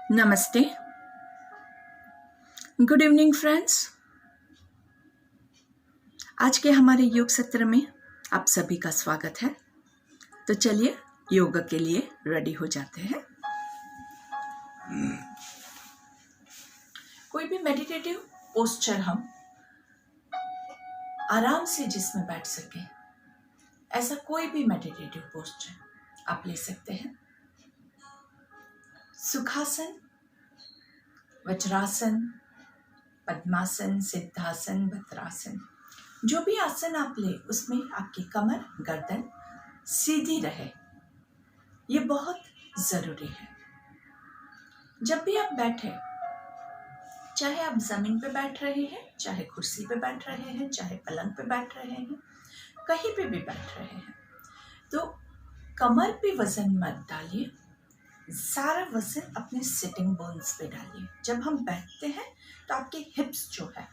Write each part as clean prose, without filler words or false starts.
नमस्ते। Good evening friends. आज के हमारे योग सत्र में आप सभी का स्वागत है। तो चलिए योगा के लिए रेडी हो जाते हैं। कोई भी मेडिटेटिव पोस्चर हम आराम से जिसमें बैठ सके, ऐसा कोई भी मेडिटेटिव पोस्चर आप ले सकते हैं। सुखासन, वज्रासन, पद्मासन, सिद्धासन, भद्रासन, जो भी आसन आप ले उसमें आपकी कमर गर्दन सीधी रहे, ये बहुत जरूरी है। जब भी आप बैठे, चाहे आप जमीन पे बैठ रहे हैं, चाहे कुर्सी पे बैठ रहे हैं, चाहे पलंग पे बैठ रहे हैं, कहीं पे भी बैठ रहे हैं, तो कमर पे वजन मत डालिए, सारा वजन अपने सिटिंग बोन्स पे डालिए। जब हम बैठते हैं तो आपके हिप्स जो है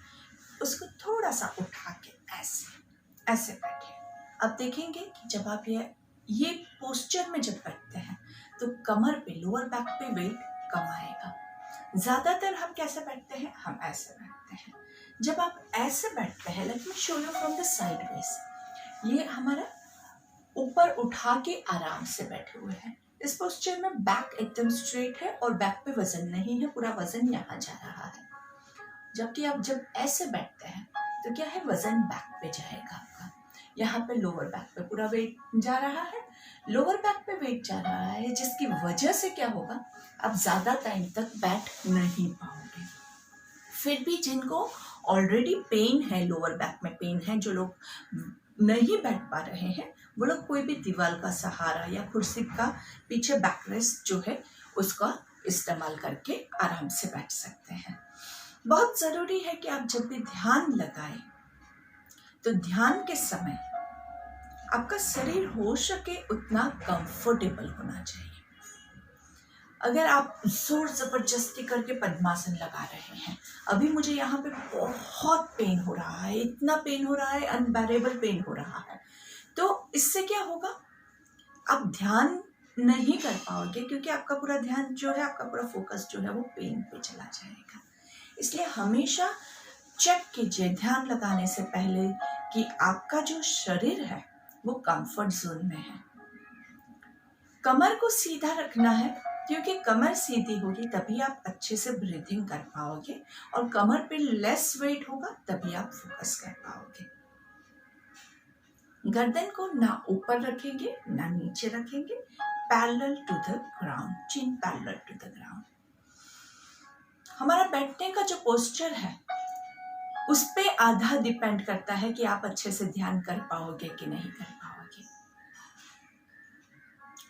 उसको थोड़ा सा उठा के ऐसे ऐसे बैठिए। अब देखेंगे कि जब आप ये पोस्चर में जब बैठते हैं तो कमर पे, लोअर बैक पे वेट कम आएगा। ज्यादातर हम कैसे बैठते हैं? हम ऐसे बैठते हैं। जब आप ऐसे बैठते हैं, let me show you from the sideways, ये हमारा ऊपर उठा के आराम से बैठे हुए हैं। इस पोस्चर में बैक एकदम स्ट्रेट है और बैक पे वजन नहीं है, पूरा वजन यहाँ जा रहा है। जबकि आप जब ऐसे बैठते हैं तो क्या है, वजन बैक पे जाएगा आपका। यहाँ पे लोअर बैक पे पूरा वेट जा रहा है, लोअर बैक पे वेट जा रहा है, जिसकी वजह से क्या होगा, आप ज्यादा टाइम तक बैठ नहीं पाओगे। फिर भी जिनको ऑलरेडी पेन है, लोअर बैक में पेन है, जो लोग नहीं बैठ पा रहे हैं, वो लोग कोई भी दीवार का सहारा या कुर्सी का पीछे बैक रेस्ट जो है उसका इस्तेमाल करके आराम से बैठ सकते हैं। बहुत जरूरी है कि आप जब भी ध्यान लगाएं तो ध्यान के समय आपका शरीर हो सके उतना कंफर्टेबल होना चाहिए। अगर आप जोर जबरदस्ती करके पद्मासन लगा रहे हैं, अभी मुझे यहाँ पे बहुत पेन हो रहा है, इतना पेन हो रहा है, अनबेरेबल पेन हो रहा है, तो इससे क्या होगा, आप ध्यान नहीं कर पाओगे, क्योंकि आपका पूरा ध्यान जो है, आपका पूरा फोकस जो है वो पेन पे चला जाएगा। इसलिए हमेशा चेक कीजिए ध्यान लगाने से पहले कि आपका जो शरीर है वो कंफर्ट जोन में है। कमर को सीधा रखना है, क्योंकि कमर सीधी होगी तभी आप अच्छे से ब्रीथिंग कर पाओगे, और कमर पे लेस वेट होगा तभी आप फोकस कर पाओगे। गर्दन को ना ऊपर रखेंगे ना नीचे रखेंगे, parallel to the ground, chin parallel to the ground. हमारा बैठने का जो पोस्चर है उस पे आधा डिपेंड करता है कि आप अच्छे से ध्यान कर पाओगे कि नहीं कर पाओगे।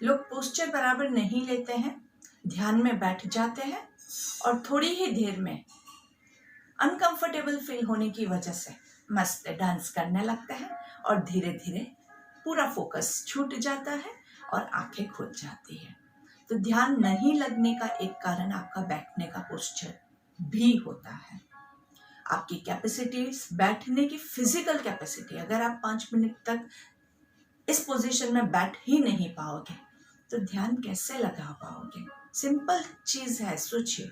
लोग पोस्चर बराबर नहीं लेते हैं, ध्यान में बैठ जाते हैं और थोड़ी ही देर में अनकंफर्टेबल फील होने की वजह से मस्त डांस करने लगते हैं और धीरे धीरे पूरा फोकस छूट जाता है और आंखें खुल जाती है। तो ध्यान नहीं लगने का एक कारण आपका बैठने का पोस्चर भी होता है। आपकी कैपेसिटीज, बैठने की फिजिकल कैपेसिटी, अगर आप 5 मिनट तक इस पोजीशन में बैठ ही नहीं पाओगे तो ध्यान कैसे लगा पाओगे? सिंपल चीज है, सोचिए।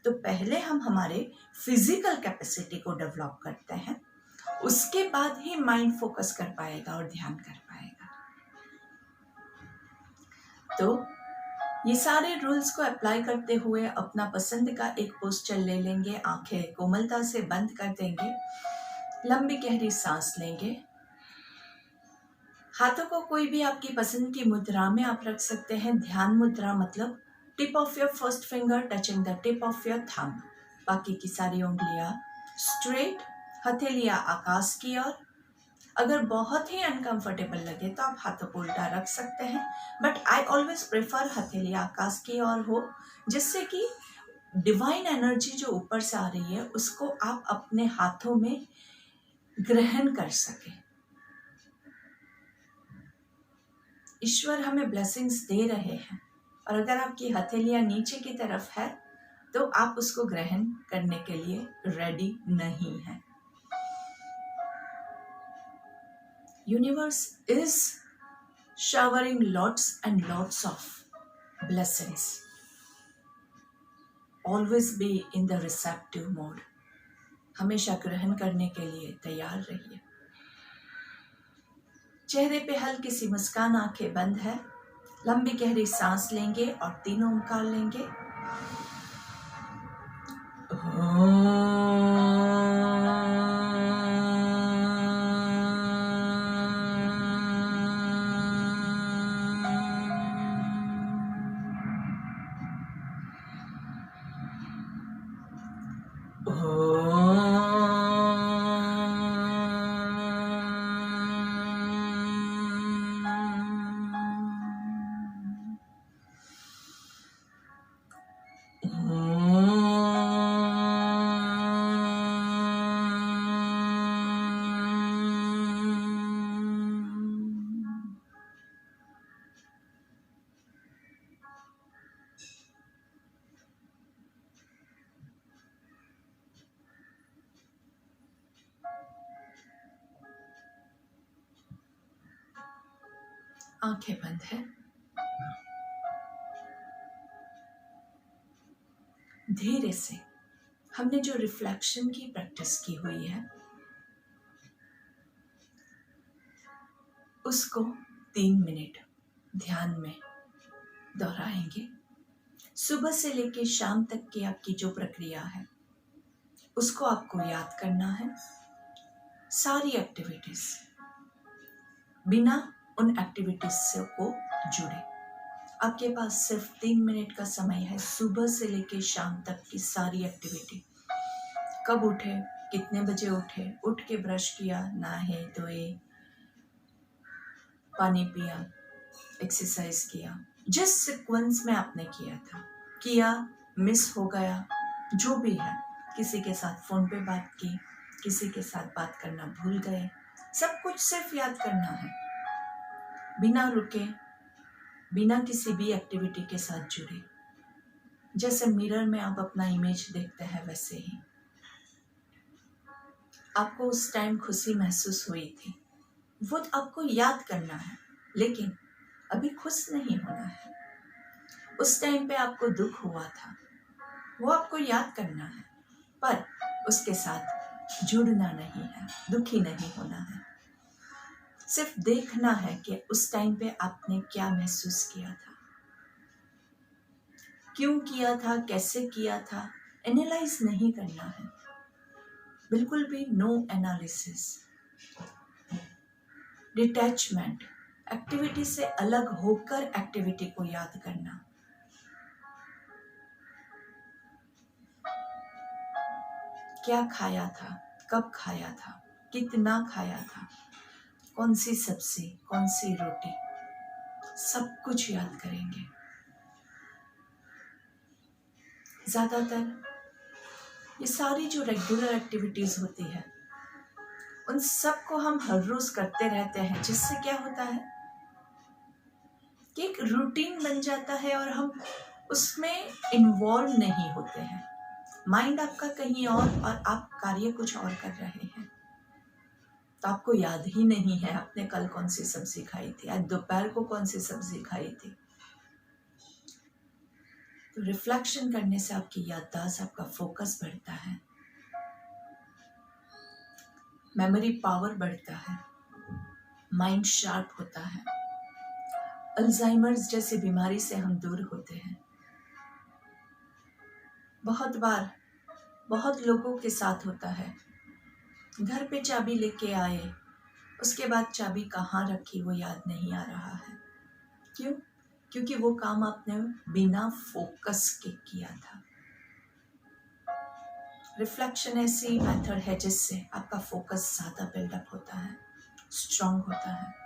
तो पहले हम हमारे फिजिकल कैपेसिटी को डेवलप करते हैं, उसके बाद ही माइंड फोकस कर पाएगा और ध्यान कर पाएगा। तो ये सारे रूल्स को अप्लाई करते हुए अपना पसंद का एक पोस्चर ले लेंगे, आंखें कोमलता से बंद कर देंगे, लंबी गहरी सांस लेंगे, हाथों को कोई भी आपकी पसंद की मुद्रा में आप रख सकते हैं। ध्यान मुद्रा मतलब tip of your first finger touching the tip of your thumb, बाकी की सारी उंगलियां स्ट्रेट, हथेलियां आकाश की ओर। अगर बहुत ही अनकंफर्टेबल लगे तो आप हाथों को उल्टा रख सकते हैं, बट आई ऑलवेज प्रेफर हथेलियां आकाश की ओर हो, जिससे कि डिवाइन एनर्जी जो ऊपर से आ रही है उसको आप अपने हाथों में ग्रहण कर सके। ईश्वर हमें ब्लेसिंग्स दे रहे हैं, और अगर आपकी हथेलियां नीचे की तरफ है तो आप उसको ग्रहण करने के लिए रेडी नहीं है। Universe is showering lots and lots of blessings. Always be in the receptive mode. हमेशा ग्रहण करने के लिए तैयार रहिए। चेहरे पे हल्की सी मुस्कान, आंखें बंद है। लंबी गहरी सांस लेंगे और 3 ओंकार लेंगे। आंखें बंद है। धीरे से हमने जो रिफ्लेक्शन की प्रैक्टिस की हुई है उसको 3 मिनट ध्यान में दोहराएंगे। सुबह से लेकर शाम तक की आपकी जो प्रक्रिया है उसको आपको याद करना है। सारी एक्टिविटीज, बिना उन एक्टिविटीज से को जुड़े। आपके पास सिर्फ 3 मिनट का समय है। सुबह से लेकर शाम तक की सारी एक्टिविटी। कब उठे, कितने बजे उठे, उठ के ब्रश किया, नहाए धोए, पानी पिया, एक्सरसाइज किया, जिस सीक्वेंस में आपने किया, मिस हो गया, जो भी है, किसी के साथ फोन पे बात की, किसी के साथ बात करना भूल गए, सब कुछ सिर्फ याद करना है। बिना रुके, बिना किसी भी एक्टिविटी के साथ जुड़े। जैसे मिरर में आप अपना इमेज देखते हैं वैसे ही। आपको उस टाइम खुशी महसूस हुई थी, वो आपको याद करना है, लेकिन अभी खुश नहीं होना है। उस टाइम पे आपको दुख हुआ था, वो आपको याद करना है, पर उसके साथ जुड़ना नहीं है, दुखी नहीं होना है। सिर्फ देखना है कि उस टाइम पे आपने क्या महसूस किया था, क्यों किया था, कैसे किया था। एनालाइज नहीं करना है, बिल्कुल भी नो एनालिसिस। डिटैचमेंट, एक्टिविटी से अलग होकर एक्टिविटी को याद करना। क्या खाया था, कब खाया था, कितना खाया था, कौन सी सब्जी, कौन सी रोटी, सब कुछ याद करेंगे। ज्यादातर ये सारी जो रेगुलर एक्टिविटीज होती है उन सब को हम हर रोज करते रहते हैं, जिससे क्या होता है कि एक रूटीन बन जाता है और हम उसमें इन्वॉल्व नहीं होते हैं। माइंड आपका कहीं और आप कार्य कुछ और कर रहे हैं, तो आपको याद ही नहीं है आपने कल कौन सी सब्जी खाई थी, आज दोपहर को कौन सी सब्जी खाई थी। तो रिफ्लेक्शन करने से आपकी याददाश्त, आपका फोकस बढ़ता है, मेमोरी पावर बढ़ता है, माइंड शार्प होता है। अल्जाइमर्स जैसी बीमारी से हम दूर होते हैं। बहुत बार बहुत लोगों के साथ होता है, घर पे चाबी लेके आए, उसके बाद चाबी कहाँ रखी वो याद नहीं आ रहा है। क्यों? क्योंकि वो काम आपने बिना फोकस के किया था। रिफ्लेक्शन ऐसी मेथड है जिससे आपका फोकस ज्यादा बिल्डअप होता है, स्ट्रांग होता है।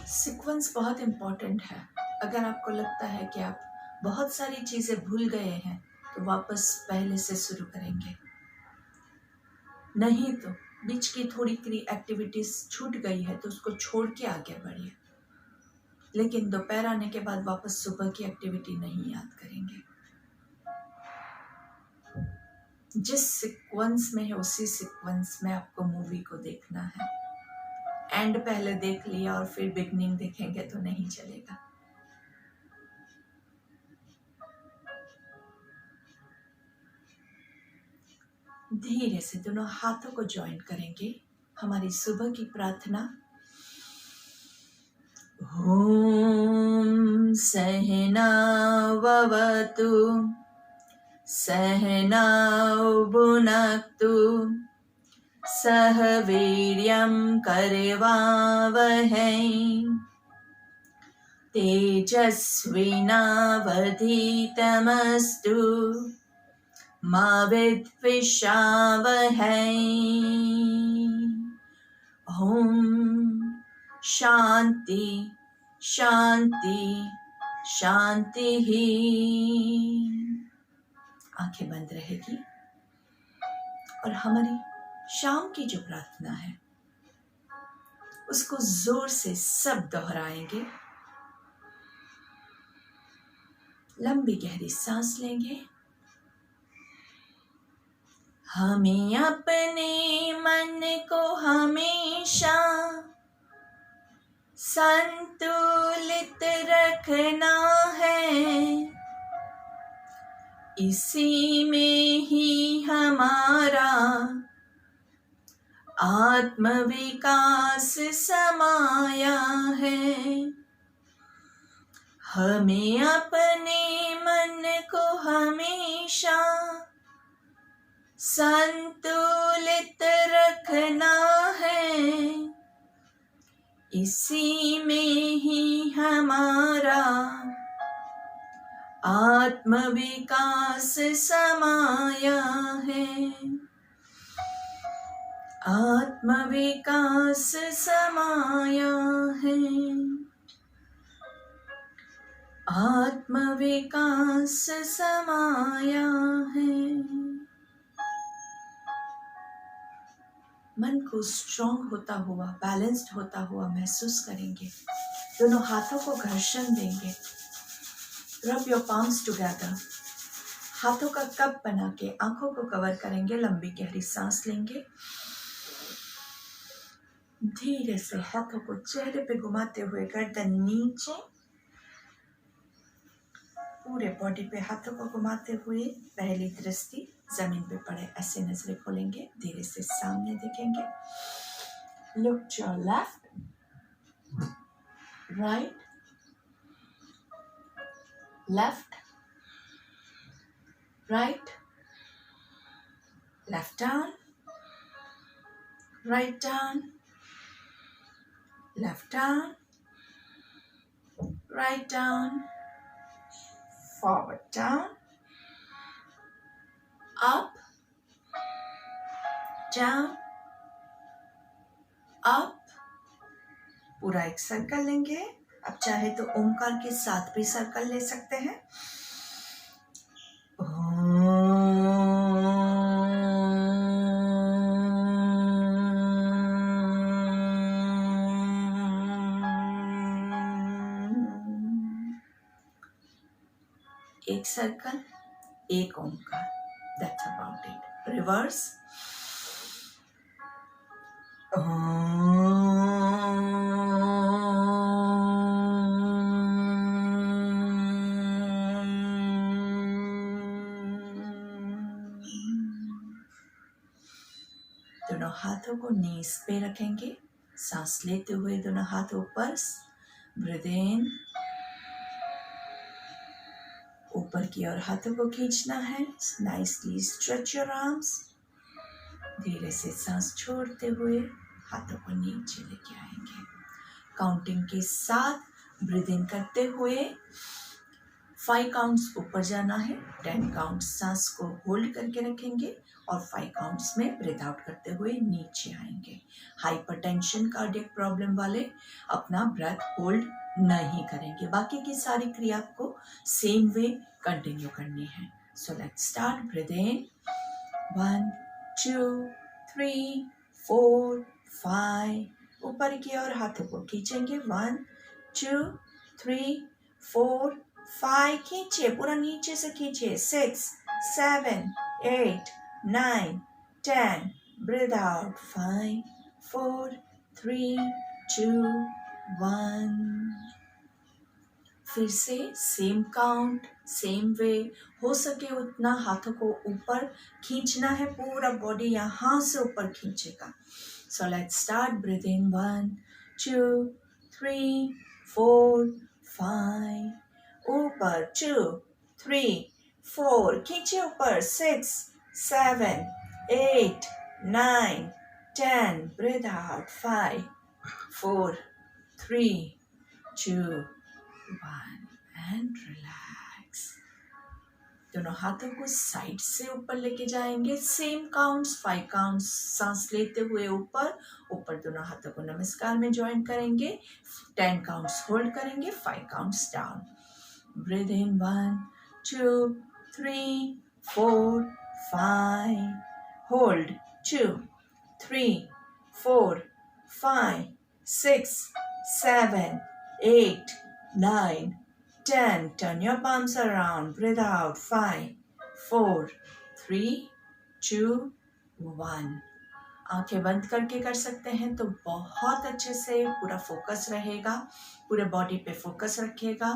सीक्वेंस बहुत इम्पोर्टेंट है। अगर आपको लगता है कि आप बहुत सारी चीजें भूल गए हैं तो वापस पहले से शुरू करेंगे, नहीं तो बीच की थोड़ी एक्टिविटीज छूट गई है तो उसको छोड़ के आगे बढ़िए, लेकिन दोपहर आने के बाद वापस सुबह की एक्टिविटी नहीं याद करेंगे। जिस सीक्वेंस में है उसी सीक्वेंस में आपको मूवी को देखना है। एंड पहले देख लिया और फिर बिगनिंग देखेंगे तो नहीं चलेगा। धीरे से दोनों हाथों को ज्वाइन करेंगे। हमारी सुबह की प्रार्थना, ओम सहनाववतु सहनौ भुनक्तु सह वीर्यं करवावहै तेजस्विनावधीतमस्तु मा विद्विषावहै। ओम शांति शांति शांति ही। आंखें बंद रहेगी और हमारी शाम की जो प्रार्थना है उसको जोर से सब दोहराएंगे। लंबी गहरी सांस लेंगे। हमें अपने मन को हमेशा संतुलित रखना है, इसी में ही हमारा आत्मविकास समाया है। हमें अपने मन को हमेशा संतुलित रखना है, इसी में ही हमारा आत्मविकास समाया है। आत्मविकास समाया है। आत्मविकास समाया है। मन को स्ट्रॉन्ग होता हुआ, बैलेंस्ड होता हुआ महसूस करेंगे। दोनों हाथों को घर्षण देंगे। Rub your palms together. हाथों का कप बना के आंखों को कवर करेंगे। लंबी गहरी सांस लेंगे। धीरे से हाथों को चेहरे पे घुमाते हुए गर्दन नीचे, पूरे बॉडी पे हाथों को घुमाते हुए पहली दृष्टि जमीन पे पड़े, ऐसे नजरें खोलेंगे। धीरे से सामने देखेंगे। Look to your left, right, left, right, left down, right down, left down, right down, forward down, up, down, up। पूरा एक सर्कल लेंगे। अब चाहे तो ओमकार के साथ भी सर्कल ले सकते हैं। एक सर्कल, एक Omkar, that's about it. Reverse, दोनों हाथों को नीज पे रखेंगे। सांस लेते हुए दोनों हाथ ऊपर, ब्रीथ इन, ऊपर की ओर हाथों को खींचना है। Nicely stretch your arms. धीरे से सांस छोड़ते हुए हाथों को नीचे लेके आएंगे। काउंटिंग के साथ ब्रीथ इन करते हुए 5 काउंट्स ऊपर जाना है। 10 काउंट्स सांस को होल्ड करके रखेंगे और 5 काउंट्स में ब्रीथ आउट करते हुए नीचे आएंगे। हाइपरटेंशन, कार्डियक प्रॉब्लम वाले अपना ब्रेथ होल्ड नहीं करेंगे। बाकी की सारी क्रिया को सेम वे कंटिन्यू करनी है। So let's start. Breathe in 1 2 3 4 5 ऊपर की ओर हाथों को खींचेंगे 1 2 3 4 5 खींचिए पूरा नीचे से खींचिए 6 7 8 9 10 ब्रीथ आउट 5 4 3 2 1 फिर से सेम काउंट सेम वे हो सके उतना हाथों को ऊपर खींचना है पूरा बॉडी यहाँ से ऊपर खींचेगा so let's start breathe in 1 2 3 4 5 ऊपर 2 3 4 खींचे ऊपर 6 7 8 9 10 ब्रीथ आउट 5 4 3 2 1 and relax दोनों हाथों को साइड से ऊपर लेके जाएंगे सेम काउंट्स 5 काउंट्स सांस लेते हुए ऊपर ऊपर दोनों हाथों को नमस्कार में ज्वाइन करेंगे 10 काउंट्स होल्ड करेंगे 5 counts down breathe in 1 2 3 4 5 hold 2 3 4 5 6 7 8 9 10 turn your palms around breathe out 5 4 3 2 1 आंखें बंद करके कर सकते हैं तो बहुत अच्छे से पूरा फोकस रहेगा पूरे बॉडी पे फोकस रखिएगा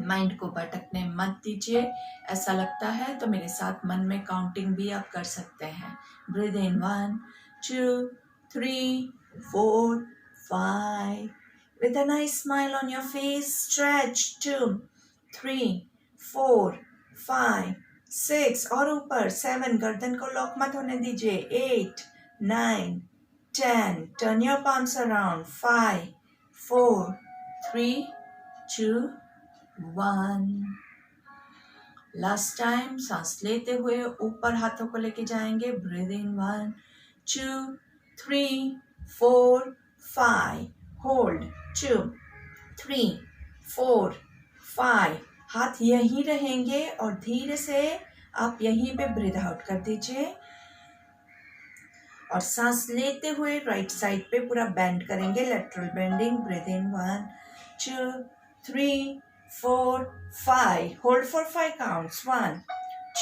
माइंड को भटकने मत दीजिए ऐसा लगता है तो मेरे साथ मन में काउंटिंग भी आप कर सकते हैं breathe in 1 2 3 4 5 with a nice smile on your face stretch 2 3 4 5 6 और ऊपर 7 गर्दन को लॉक मत होने दीजिए 8 9 10 turn your palms around 5 4 3 2 1 last time सांस लेते हुए ऊपर हाथों को लेके जाएंगे ब्रीथ इन 1 2 3 4 5 होल्ड 2 3 4 5 हाथ यहीं रहेंगे और धीरे से आप यहीं पे ब्रीथ आउट कर दीजिए और सांस लेते हुए राइट साइड पे पूरा बेंड करेंगे lateral bending breathe in 1 2 3 4 5 hold for 5 counts 1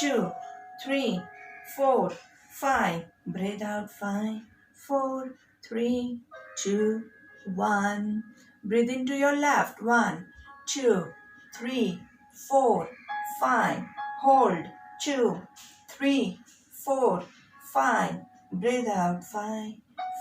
2 3 4 5 breathe out 5 4 3 2 1 breathe into your left 1 2 3 4 5 hold 2 3 4 5 breathe out 5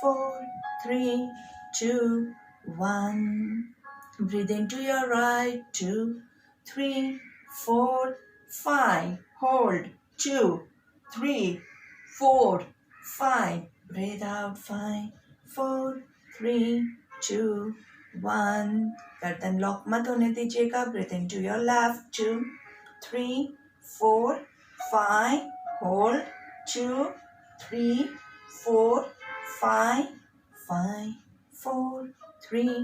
4 3 2 1 breathe into your right 2 3 4 5 hold 2 3 4 5 breathe out 5 4 3 2 1 गर्दन लॉक मत होने दीजिएगा breathe into your left 2 3 4 5 hold 2 3 4 5 5 4 3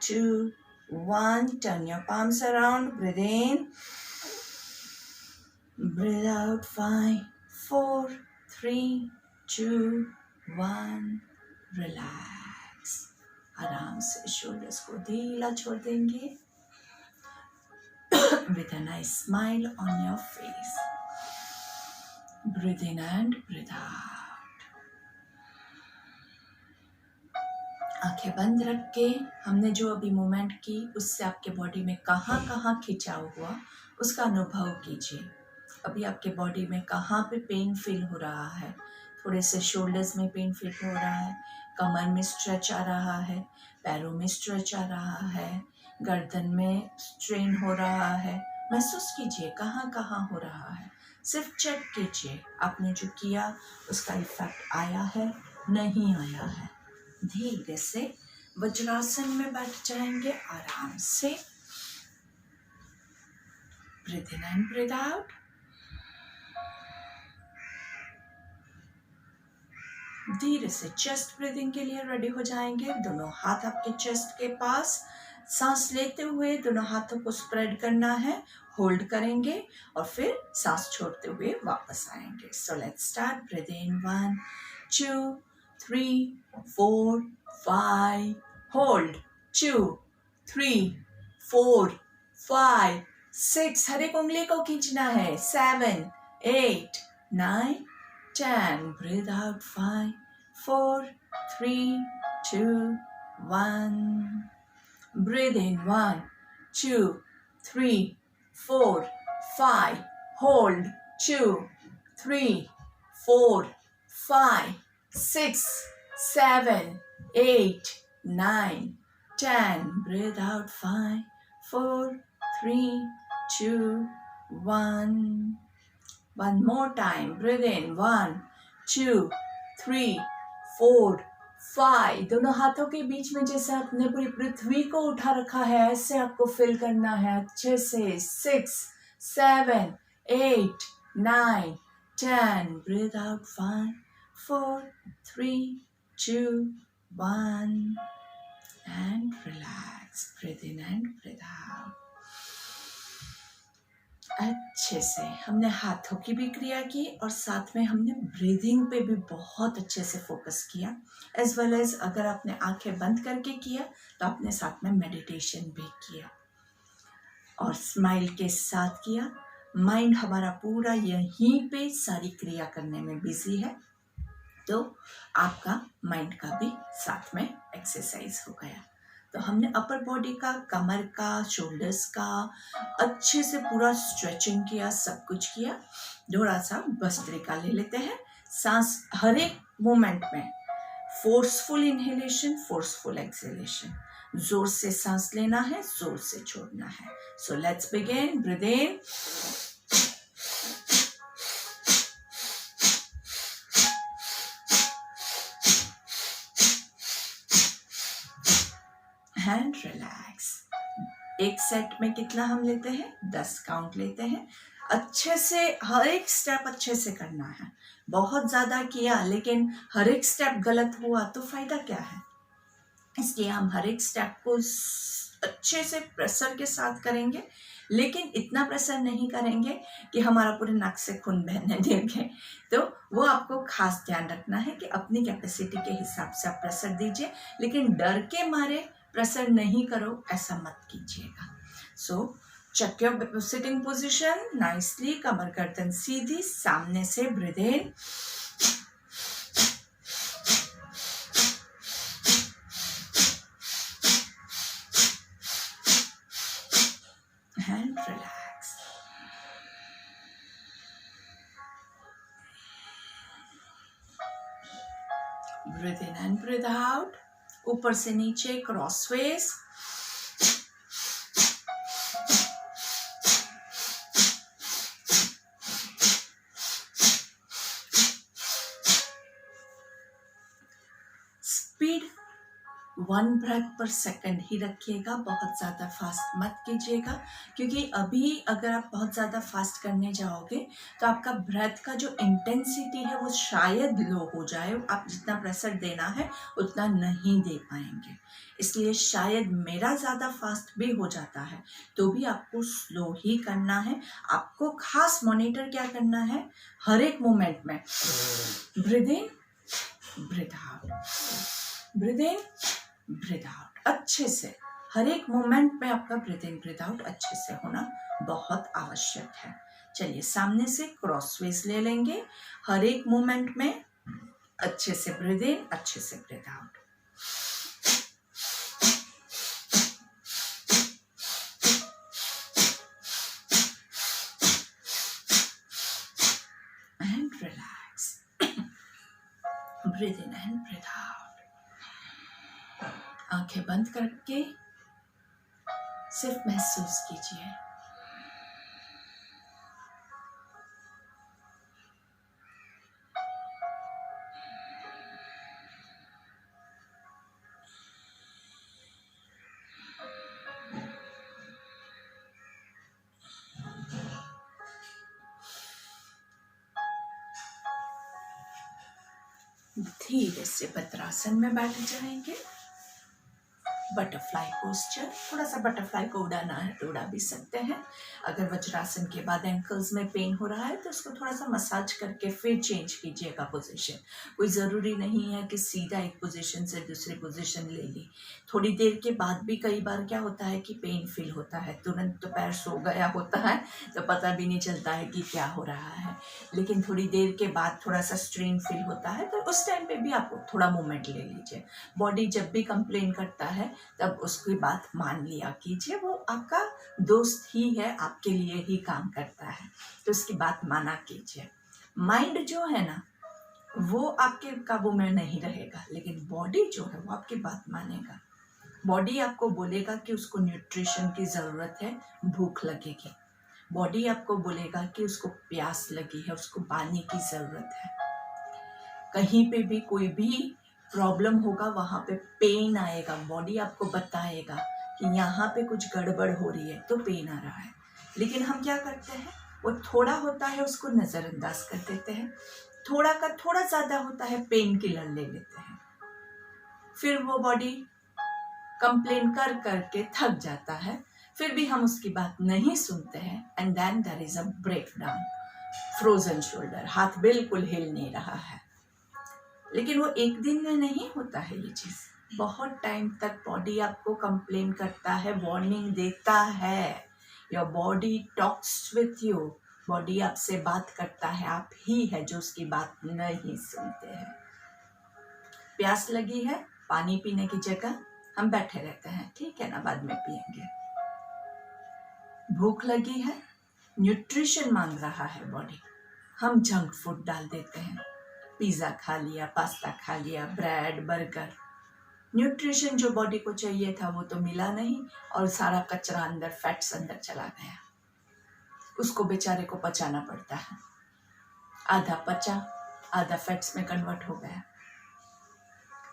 2 1 turn your palms around breathe in breathe out 5 4 3 2 1 relax आराम से shoulders को ढीला छोड़ देंगे with a nice smile on your face breathe in and breathe out आंखें बंद रख के हमने जो अभी मूवमेंट की उससे आपके बॉडी में कहाँ कहाँ खिंचाव हुआ उसका अनुभव कीजिए अभी आपके बॉडी में कहाँ पे पेन फील हो रहा है थोड़े से शोल्डर्स में पेन फील हो रहा है कमर में स्ट्रेच आ रहा है पैरों में स्ट्रेच आ रहा है गर्दन में स्ट्रेन हो रहा है महसूस कीजिए कहाँ कहाँ हो रहा है सिर्फ चेक कीजिए आपने जो किया उसका इफेक्ट आया है नहीं आया है धीरे से वज्रासन में बैठ जाएंगे आराम से breathe in and breathe out धीरे से चेस्ट ब्रीदिंग के लिए रेडी हो जाएंगे दोनों हाथ आपके चेस्ट के पास सांस लेते हुए दोनों हाथों को स्प्रेड करना है होल्ड करेंगे और फिर सांस छोड़ते हुए वापस आएंगे so let's start breathe in 1 2 3, 4, 5. Hold. 2, 3, 4, 5, 6. हर एक उंगली को खींचना है. 7, 8, 9, 10. Breathe out. 5, 4, 3, 2, 1. Breathe in. 1, 2, 3, 4, 5. Hold. 2, 3, 4, 5, 6, 7, 8, 9, 10. Breathe out. 5, 4, 3, 2, 1. One more time. Breathe in. 1, 2, 3, 4, 5. दोनों हाथों के बीच में जैसे आपने पूरी पृथ्वी को उठा रखा है, ऐसे आपको फिल करना है अच्छे से. 6, 7, 8, 9, 10. Breathe out. 5, 4, 3, 2, 1. And relax. Breathe in and breathe out. अच्छे से हमने हाथों की भी क्रिया की और साथ में हमने ब्रीदिंग पे भी बहुत अच्छे से फोकस किया. एज वेल एज अगर आपने आंखें बंद करके किया तो आपने साथ में मेडिटेशन भी किया और स्माइल के साथ किया. माइंड हमारा पूरा यहीं पे सारी क्रिया करने में बिजी है, तो आपका माइंड का भी साथ में एक्सरसाइज हो गया. तो हमने अपर बॉडी का, कमर का, शोल्डर्स का अच्छे से पूरा स्ट्रेचिंग किया, सब कुछ किया. थोड़ा सा भस्त्रिका ले लेते हैं. सांस हर एक मोमेंट में फोर्सफुल इनहेलेशन, फोर्सफुल एक्सहेलेशन. जोर से सांस लेना है, जोर से छोड़ना है. So let's begin. Breathe in, and relax. एक सेट में कितना हम लेते हैं? 10 काउंट लेते हैं. अच्छे से हर एक स्टेप अच्छे से करना है. बहुत ज्यादा किया लेकिन हर एक स्टेप गलत हुआ तो फायदा क्या है? इसलिए हम हर एक स्टेप को अच्छे से प्रेशर के साथ करेंगे, लेकिन इतना प्रेशर नहीं करेंगे कि हमारा पूरे नाक से खून बहने देंगे. तो वो आपको खास ध्यान रखना है कि अपनी कैपेसिटी के हिसाब से आप प्रेशर दीजिए, लेकिन डर के मारे प्रेशर नहीं करो ऐसा मत कीजिएगा. सो check your sitting position nicely. कमर गर्दन सीधी, सामने से. Breathe in, and relax. Breathe in and breathe out. ऊपर से नीचे क्रॉसवेज. स्पीड 1 ब्रेथ पर सेकंड ही रखिएगा, बहुत ज़्यादा फास्ट मत कीजिएगा, क्योंकि अभी अगर आप बहुत ज़्यादा फास्ट करने जाओगे तो आपका ब्रेथ का जो इंटेंसिटी है वो शायद लो हो जाए. आप जितना प्रेशर देना है उतना नहीं दे पाएंगे. इसलिए शायद मेरा ज़्यादा फास्ट भी हो जाता है, तो भी आपको स्लो ही करना है. आपको खास मॉनिटर क्या करना है? हर एक मोमेंट में ब्रीथ इन, ब्रीथ आउट, ब्रीथ इन, ब्रीथ आउट. अच्छे से हर एक मोमेंट में आपका ब्रीथ इन, ब्रीथ आउट अच्छे से होना बहुत आवश्यक है. चलिए सामने से क्रॉसवेज ले लेंगे. हर एक मोमेंट में अच्छे से ब्रीथ इन, अच्छे से breathe out. And relax. Breathe in and breathe out. आंखें बंद करके सिर्फ महसूस कीजिए. धीरे से वज्रासन में बैठ जाएंगे. बटरफ्लाई पोस्चर, थोड़ा सा बटरफ्लाई को उड़ाना है तो उड़ा भी सकते हैं। अगर वज्रासन के बाद एंकल्स में पेन हो रहा है तो उसको थोड़ा सा मसाज करके फिर चेंज कीजिएगा पोजीशन। कोई ज़रूरी नहीं है कि सीधा एक पोजीशन से दूसरी पोजीशन ले ली। थोड़ी देर के बाद भी कई बार क्या होता है कि पेन फील होता है, तुरंत तो पैर सो गया होता है तो पता भी नहीं चलता है कि क्या हो रहा है, लेकिन थोड़ी देर के बाद थोड़ा सा स्ट्रेन फील होता है तो उस टाइम पे भी आप थोड़ा मूवमेंट ले लीजिए। बॉडी जब भी कंप्लेन करता है तब उसकी बात मान लिया कीजिए, वो आपका दोस्त ही है, आपके लिए ही काम करता है, तो उसकी बात माना कीजिए। माइंड जो है ना वो आपके काबू में नहीं रहेगा, लेकिन बॉडी जो है वो आपकी बात मानेगा। बॉडी आपको बोलेगा कि उसको न्यूट्रिशन की ज़रूरत है, भूख लगेगी। बॉडी आपको बोलेगा कि उसको प्यास लगी है, उसको पानी की ज़रूरत है। कहीं पे भी कोई भी प्रॉब्लम होगा वहाँ पे पेन आएगा, बॉडी आपको बताएगा कि यहाँ पे कुछ गड़बड़ हो रही है तो पेन आ रहा है। लेकिन हम क्या करते हैं, वो थोड़ा होता है उसको नज़रअंदाज कर देते हैं, थोड़ा का थोड़ा ज़्यादा होता है पेन किलर ले लेते हैं, फिर वो बॉडी कंप्लेन कर करके थक जाता है, फिर भी हम उसकी बात नहीं सुनते हैं and then there is a breakdown, frozen shoulder, हाथ बिल्कुल हिल नहीं रहा है। लेकिन वो एक दिन में नहीं होता है ये चीज़, बहुत टाइम तक बॉडी आपको कंप्लेन करता है, वार्निंग देता है। Your body talks with you, body आपसे बात करता है, आप ही है जो उसकी बात नहीं सुनते हैं। प्यास लगी है, पानी पीने की जगह हम बैठे रहते हैं, ठीक है ना, बाद में पिएंगे। भूख लगी है, न्यूट्रिशन मांग रहा है बॉडी, हम जंक फूड डाल देते हैं, पिज़्ज़ा खा लिया, पास्ता खा लिया, ब्रेड, बर्गर। न्यूट्रिशन जो बॉडी को चाहिए था वो तो मिला नहीं और सारा कचरा अंदर, फैट्स अंदर चला गया, उसको बेचारे को पचाना पड़ता है। आधा पचा, आधा फैट्स में कन्वर्ट हो गया।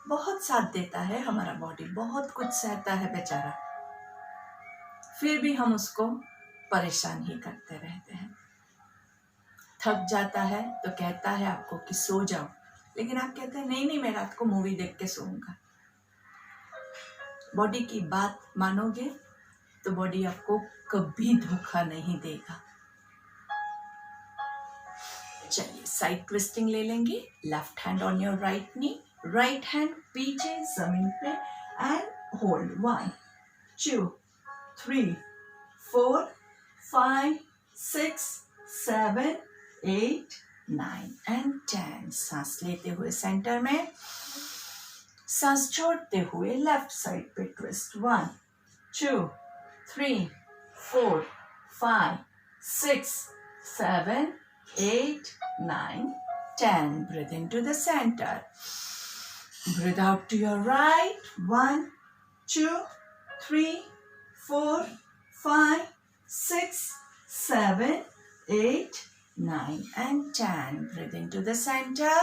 बहुत साथ देता है हमारा बॉडी, बहुत कुछ सहता है बेचारा, फिर भी हम उसको परेशान ही करते रहते हैं। थक जाता है तो कहता है आपको कि सो जाओ, लेकिन आप कहते हैं नहीं मैं रात को मूवी देख के सोऊंगा। बॉडी की बात मानोगे तो बॉडी आपको कभी धोखा नहीं देगा। चलिए साइड ट्विस्टिंग ले लेंगे। Left hand on your right knee, right hand पीछे जमीन पे एंड होल्ड 1 2 3 4 5 6 7 8 9 एंड 10। सांस लेते हुए सेंटर में, सांस छोड़ते हुए लेफ्ट साइड पे twist 1 2 3 4 5 6 7 8 9 10. Breathe into the center. Breathe out to your right. 1 2 3 4 5 6 7 8 9 and 10. Breathe into the center.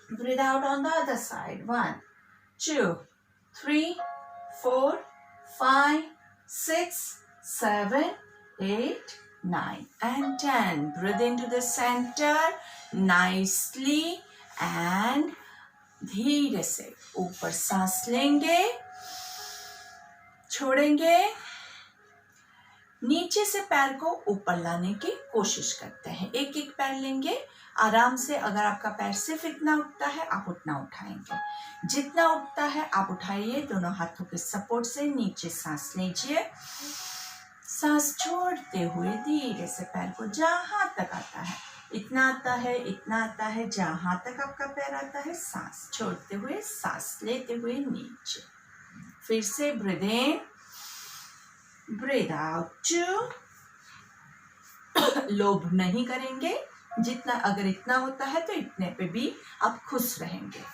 Breathe out on the other side. 1 2 3 4 5 6 7 8 9 and 10. Breathe into the center nicely and धीरे से ऊपर सांस लेंगे, छोड़ेंगे, नीचे से पैर को ऊपर लाने की कोशिश करते हैं। एक एक पैर लेंगे आराम से। अगर आपका पैर सिर्फ इतना उठता है आप उतना उठाएंगे, जितना उठता है आप उठाइए। दोनों हाथों के सपोर्ट से नीचे सांस लीजिए, सांस छोड़ते हुए धीरे से पैर को जहां तक आता है, इतना आता है, इतना आता है, जहां तक आपका पैर आता है, सांस छोड़ते हुए, सांस लेते हुए नीचे। फिर से ब्रीथ इन, ब्रीथ आउट। लोभ नहीं करेंगे, जितना अगर इतना होता है तो इतने पे भी आप खुश रहेंगे।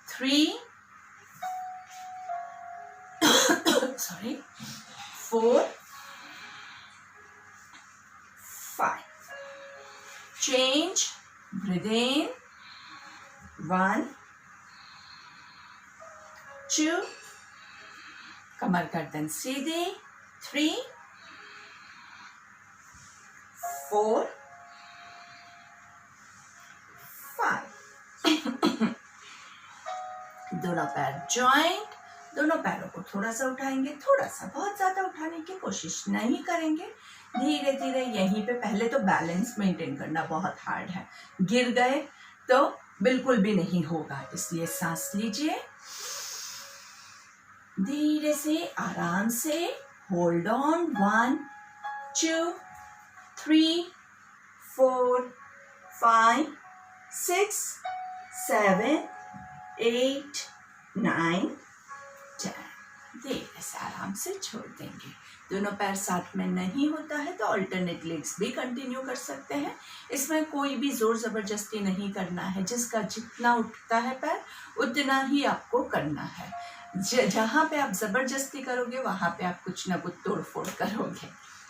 3 4 5 Change. Breathe in. 1 2 कमर गर्दन सीधी। 3 4 5 दोनों पैर जॉइंट, दोनों पैरों को थोड़ा सा उठाएंगे, थोड़ा सा, बहुत ज़्यादा उठाने की कोशिश नहीं करेंगे। धीरे धीरे यहीं पे पहले तो बैलेंस मेंटेन करना बहुत हार्ड है, गिर गए तो बिल्कुल भी नहीं होगा, इसलिए सांस लीजिए धीरे से, आराम से। Hold on, 1 2 3 4 5 6 7 8 9 10। धीरे से आराम से छोड़ देंगे। दोनों पैर साथ में नहीं होता है तो अल्टरनेट लेग्स भी कंटिन्यू कर सकते हैं। इसमें कोई भी जोर जबरदस्ती नहीं करना है, जिसका जितना उठता है पैर उतना ही आपको करना है। जहाँ पे आप जबरदस्ती करोगे वहां पे आप कुछ ना कुछ तोड़ फोड़ करोगे,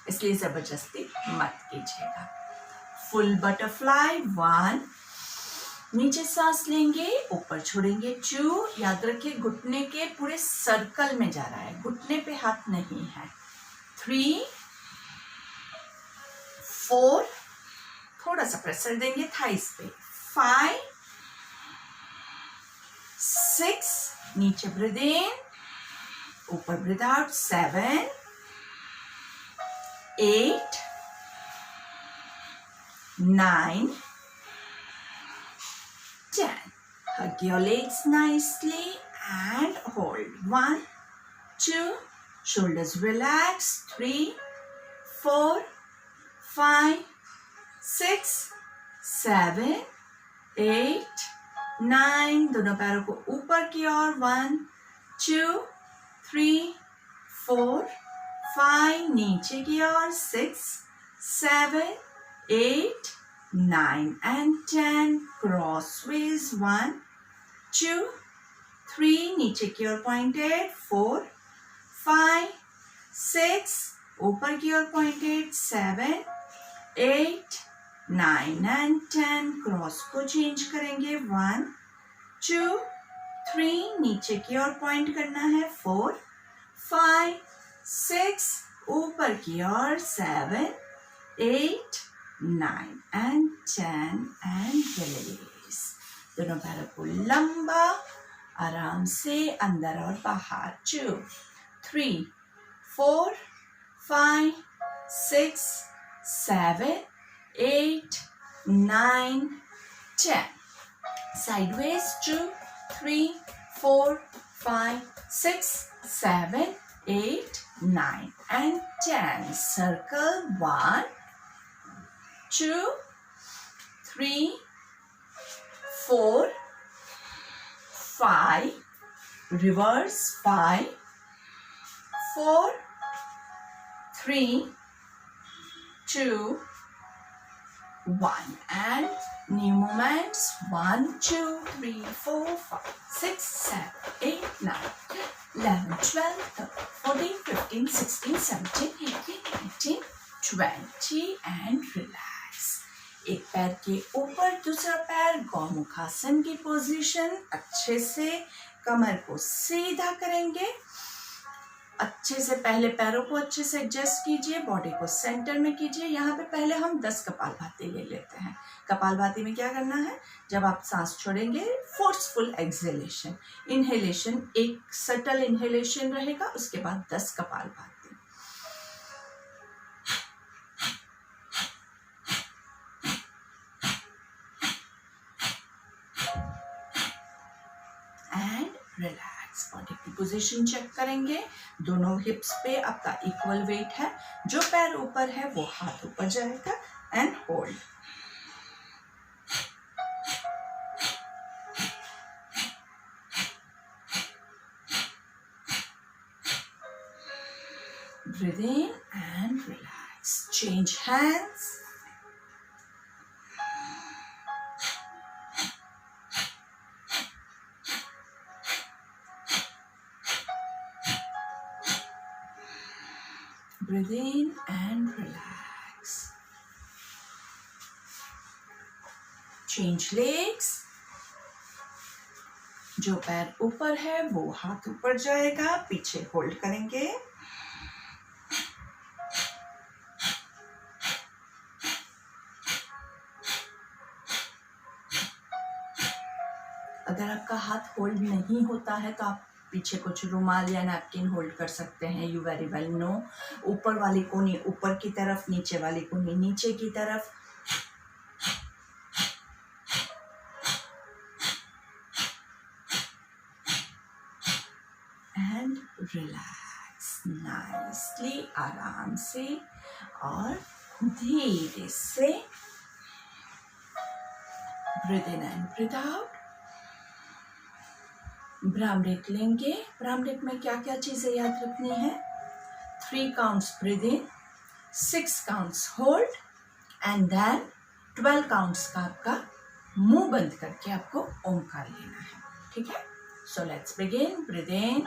इसलिए जबरदस्ती मत कीजिएगा। फुल बटरफ्लाई, 1, नीचे सांस लेंगे, ऊपर छोड़ेंगे, 2, याद रखिए घुटने के पूरे सर्कल में जा रहा है, घुटने पे हाथ नहीं है, 3 4, थोड़ा सा प्रेशर देंगे थाइस पे, 5 6, नीचे ब्रीद इन, ऊपर breathe out, 7 8 9 10. Hug your legs nicely and hold. 1 2, shoulders relax, 3 4 5 6 7 8 9, दोनों पैरों को ऊपर की ओर, 1 2 3 4 5, नीचे की ओर, 6 7 8 9 and 10, crossways, 1 2 3, नीचे की ओर pointed, 4 5 6, ऊपर की ओर pointed, 7 8 9 and 10, क्रॉस को चेंज करेंगे, 1 2 3, नीचे की ओर पॉइंट करना है, 4 5 6, ऊपर की ओर, 7 8 9 and 10 and release। दोनों पैरों को लंबा, आराम से अंदर और बाहर, 2 3 4 5 6 7 8 9 10, sideways, 2 3 4 5 6 7 8 9 and 10, circle, 1 2 3 4 5, reverse, 5 4 3 2 1 and new movements, 1 2 3 4 5 6 7 8 9 11 12 13 14 15 16 17 18 19 20 and relax। एक पैर के ऊपर दूसरा पैर, गौमुखासन की पोजीशन, अच्छे से कमर को सीधा करेंगे, अच्छे से पहले पैरों को अच्छे से एडजस्ट कीजिए, बॉडी को सेंटर में कीजिए। यहाँ पे पहले हम 10 कपालभाति ले लेते हैं। कपालभाति में क्या करना है, जब आप सांस छोड़ेंगे फोर्सफुल एक्सहेलेशन, इनहेलेशन एक सटल इनहेलेशन रहेगा, उसके बाद 10 कपालभाति। And relax. बॉडी की पोजीशन चेक करेंगे, दोनों हिप्स पे आपका इक्वल वेट है, जो पैर ऊपर है वो हाथ ऊपर जाएगा and hold. Breathe in and relax. Change hands. Breathe in and relax. Change legs. जो पैर ऊपर है वो हाथ ऊपर जाएगा, पीछे होल्ड करेंगे। अगर आपका हाथ होल्ड नहीं होता है तो आप पीछे कुछ रुमाल या नैपकिन होल्ड कर सकते हैं, यू वेरी वेल नो। ऊपर वाली कोनी ऊपर की तरफ, नीचे वाली कोनी नीचे की तरफ। एंड रिलैक्स नाइसली, आराम से और धीरे से breathe in and breathe out. ब्राह्मणिक लेंगे। ब्राह्मणिक में क्या क्या चीजें याद रखनी है? 3 counts breathe in, 6 counts hold and then 12 counts का आपका मुंह बंद करके आपको ओमकार लेना है, ठीक है? So let's begin. ब्रीथ इन,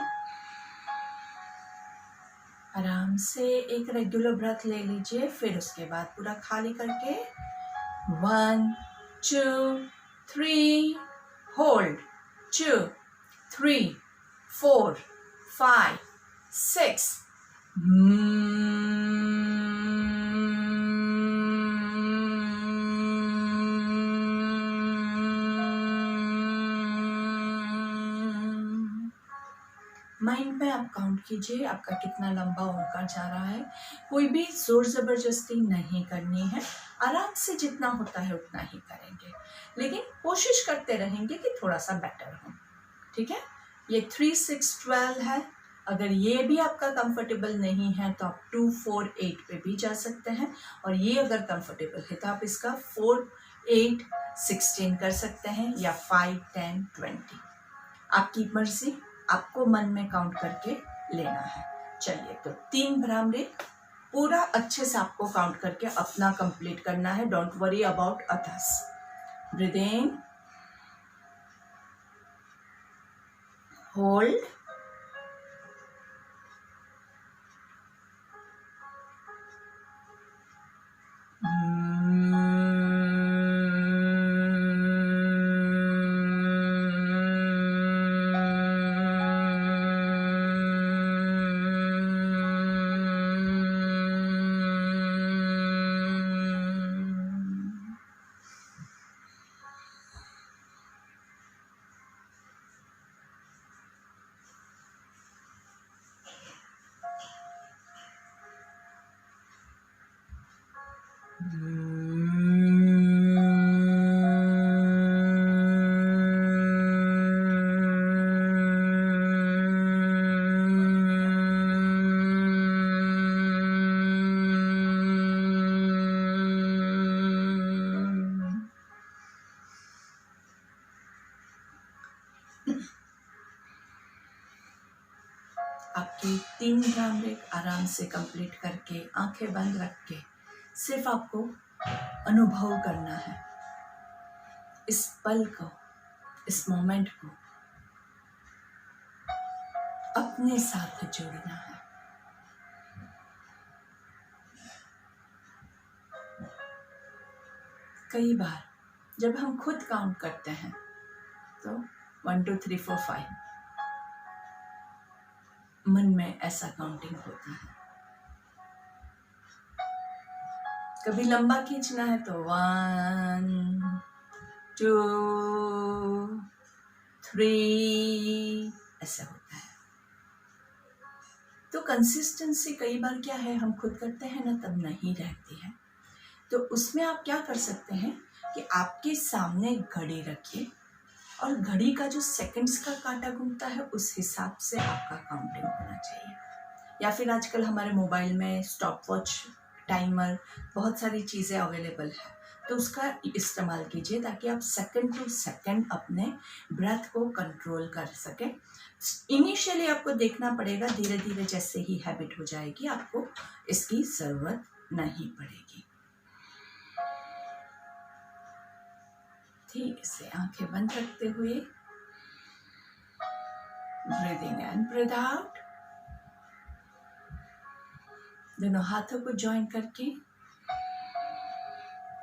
आराम से एक रेगुलर ब्रेथ ले लीजिए, फिर उसके बाद पूरा खाली करके 1 2 3 होल्ड, 2 3 4 5 6 माइंड में आप काउंट कीजिए आपका कितना लंबा ओंकार जा रहा है। कोई भी जोर जबरदस्ती नहीं करनी है, आराम से जितना होता है उतना ही करेंगे, लेकिन कोशिश करते रहेंगे कि थोड़ा सा बेटर हो, ठीक है? ये 3 6 12 है। अगर ये भी आपका कंफर्टेबल नहीं है तो आप 2 4 8 पे भी जा सकते हैं, और ये अगर कंफर्टेबल है तो आप इसका 4 8 16 कर सकते हैं, या 5 10 20, आपकी मर्जी, आपको मन में काउंट करके लेना है। चलिए, तो 3 भ्रामरी पूरा अच्छे से आपको काउंट करके अपना कंप्लीट करना है। Don't worry about others. Breathe in, hold, आपकी 3 भ्रामरी आराम से कंप्लीट करके आंखें बंद रख के सिर्फ आपको अनुभव करना है इस पल को, इस मोमेंट को अपने साथ जोड़ना है। कई बार जब हम खुद काउंट करते हैं तो 1 2 3 4 5 मन में ऐसा काउंटिंग होता है। कभी लंबा खींचना है तो 1 2 3 ऐसा होता है। तो कंसिस्टेंसी कई बार क्या है, हम खुद करते हैं ना तब नहीं रहती है। तो उसमें आप क्या कर सकते हैं कि आपके सामने घड़ी रखिए और घड़ी का जो सेकंड्स का कांटा घूमता है उस हिसाब से आपका काउंटिंग होना चाहिए। या फिर आजकल हमारे मोबाइल में स्टॉप वॉच, टाइमर, बहुत सारी चीज़ें अवेलेबल है, तो उसका इस्तेमाल कीजिए ताकि आप सेकंड टू सेकंड अपने ब्रेथ को कंट्रोल कर सकें। इनिशियली आपको देखना पड़ेगा, धीरे धीरे जैसे ही हैबिट हो जाएगी आपको इसकी ज़रूरत नहीं पड़ेगी। ठीक से आंखें बंद रखते हुए ब्रीदिंग एंड ब्रीथ आउट। दोनों हाथों को ज्वाइन करके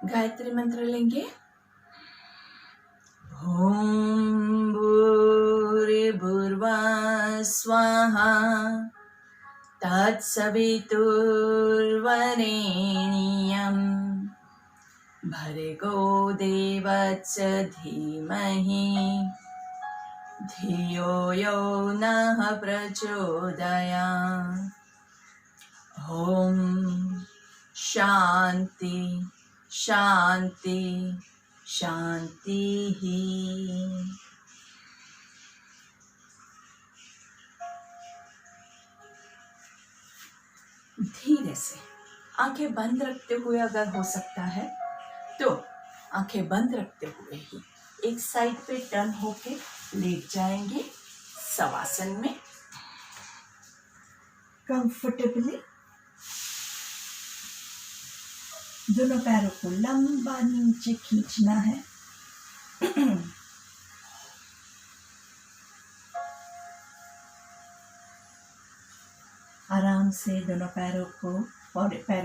गायत्री मंत्र लेंगे। ओम भूर्भुवः स्वाहा तत्सवितुर्वरेण्यं भर्गो देवस्य धीमहि धियो यो नः प्रचोदयात्। ओम शांति शांति शांति ही। धीरे से आंखें बंद रखते हुए, अगर हो सकता है तो आंखें बंद रखते हुए ही एक साइड पे टर्न होके लेट जाएंगे शवासन में कंफर्टेबली। दोनों पैरों को लंबा नीचे खींचना है। आराम से दोनों पैरों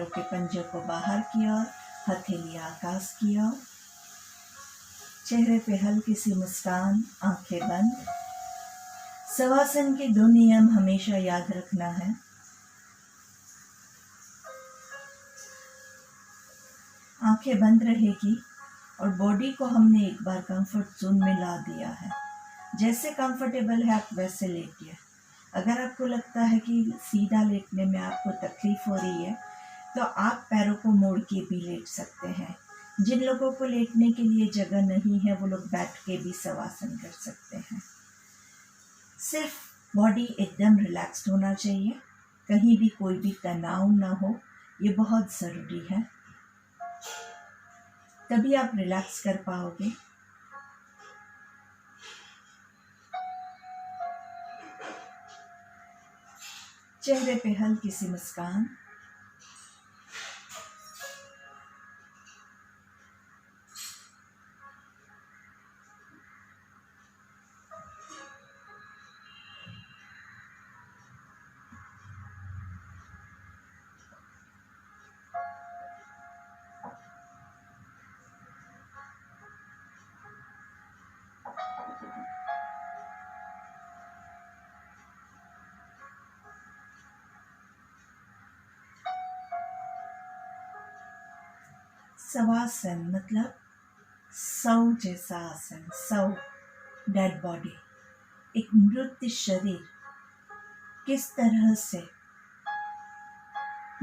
के पंजों को बाहर की ओर, हथेली आकाश की ओर, चेहरे पे हल्की सी मुस्कान, आंखें बंद। शवासन के 2 नियम हमेशा याद रखना है। आंखें बंद रहेगी और बॉडी को हमने एक बार कंफर्ट जोन में ला दिया है। जैसे कंफर्टेबल है आप वैसे लेटिए। अगर आपको लगता है कि सीधा लेटने में आपको तकलीफ हो रही है तो आप पैरों को मोड़ के भी लेट सकते हैं। जिन लोगों को लेटने के लिए जगह नहीं है वो लोग बैठ के भी शवासन कर सकते हैं। सिर्फ बॉडी एकदम रिलैक्स्ड होना चाहिए, कहीं भी कोई भी तनाव ना हो, ये बहुत ज़रूरी है। तभी आप रिलैक्स कर पाओगे। चेहरे पे हल्की सी मुस्कान। शवासन मतलब सौ जैसा आसन, सौ डेड बॉडी, एक मृत शरीर किस तरह से